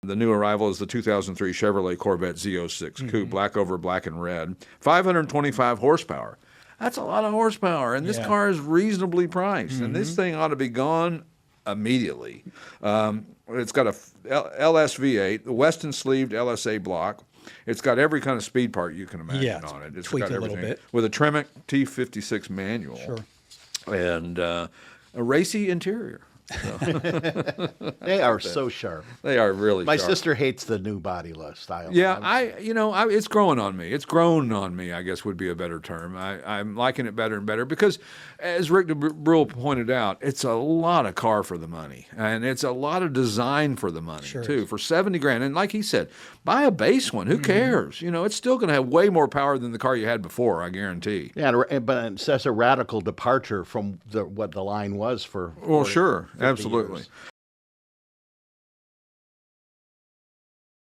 The new arrival is the 2003 Chevrolet Corvette Z06 Coupe, black over black and red. 525 horsepower. That's a lot of horsepower, and this car is reasonably priced, and this thing ought to be gone immediately. It's got a LS V8, the Weston sleeved LSA block. It's got every kind of speed part you can imagine on it. It's tweaked got a little bit. with a Tremec T56 manual. Sure. And a racy interior. They are so sharp. They are really My sharp. sister hates the new body style. Yeah, it's growing on me. It's grown on me, I guess would be a better term. I'm liking it better and better because, as Rick DeBrule pointed out, it's a lot of car for the money. And it's a lot of design for the money, too, for $70,000. And like he said, buy a base one. Who cares? It's still going to have way more power than the car you had before, I guarantee. Yeah, but it's a radical departure from what the line was for. Well, sure. Absolutely. Years.